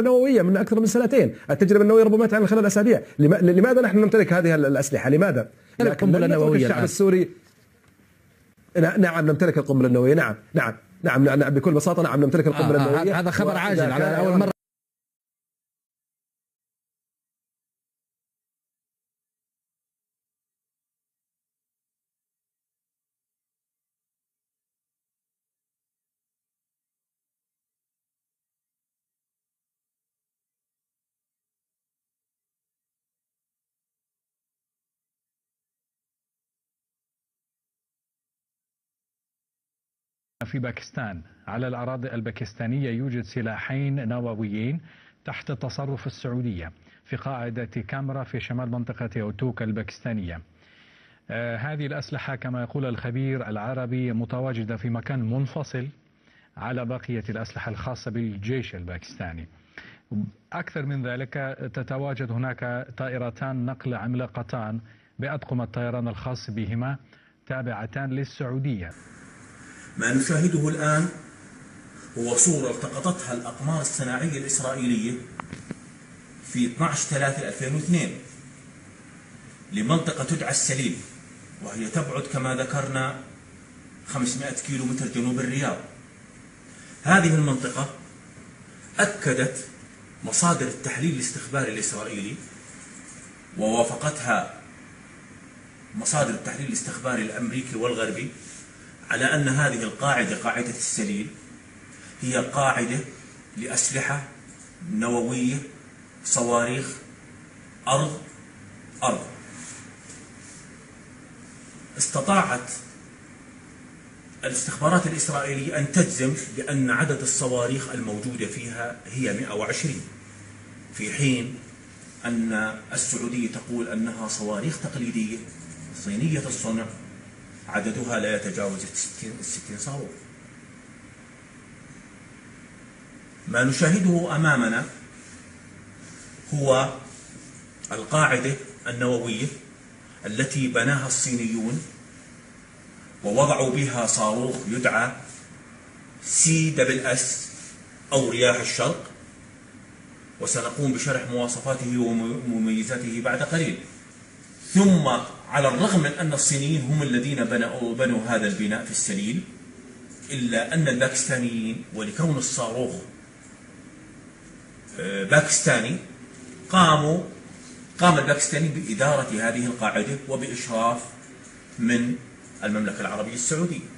نووية من أكثر من سنتين، التجربة النووية ربما تعمل خلال أسابيع. لماذا نحن نمتلك هذه الأسلحة؟ لماذا؟ القنبلة النووية الشعب السوري. نعم نمتلك القنبلة النووية. نعم بكل بساطة نعم نمتلك القنبلة النووية. هذا خبر عاجل على أول مرة. في باكستان. على الأراضي الباكستانية يوجد سلاحين نوويين تحت تصرف السعودية في قاعدة كامرا في شمال منطقة أوتوك الباكستانية. هذه الأسلحة كما يقول الخبير العربي متواجدة في مكان منفصل على بقية الأسلحة الخاصة بالجيش الباكستاني. أكثر من ذلك تتواجد هناك طائرتان نقل عملاقتان بأطقم الطيران الخاص بهما تابعتان للسعودية. ما نشاهده الآن هو صورة التقطتها الأقمار الصناعية الإسرائيلية في 12/3/2002 لمنطقة تدعى السليل، وهي تبعد كما ذكرنا 500 كيلومتر جنوب الرياض. هذه المنطقة أكدت مصادر التحليل الاستخباري الإسرائيلي، ووافقتها مصادر التحليل الاستخباري الأمريكي والغربي، على أن هذه القاعدة، قاعدة السليل، هي قاعدة لأسلحة نووية، صواريخ أرض. استطاعت الاستخبارات الإسرائيلية أن تجزم بأن عدد الصواريخ الموجودة فيها هي 120، في حين أن السعودية تقول أنها صواريخ تقليدية صينية الصنع عددها لا يتجاوز 60 صاروخ. ما نشاهده أمامنا هو القاعدة النووية التي بناها الصينيون ووضعوا بها صاروخ يدعى CSS أو رياح الشرق، وسنقوم بشرح مواصفاته ومميزاته بعد قليل. ثم على الرغم من أن الصينيين هم الذين بنوا هذا البناء في السليل، إلا أن الباكستانيين، ولكون الصاروخ باكستاني، قام الباكستاني بإدارة هذه القاعدة وبإشراف من المملكة العربية السعودية.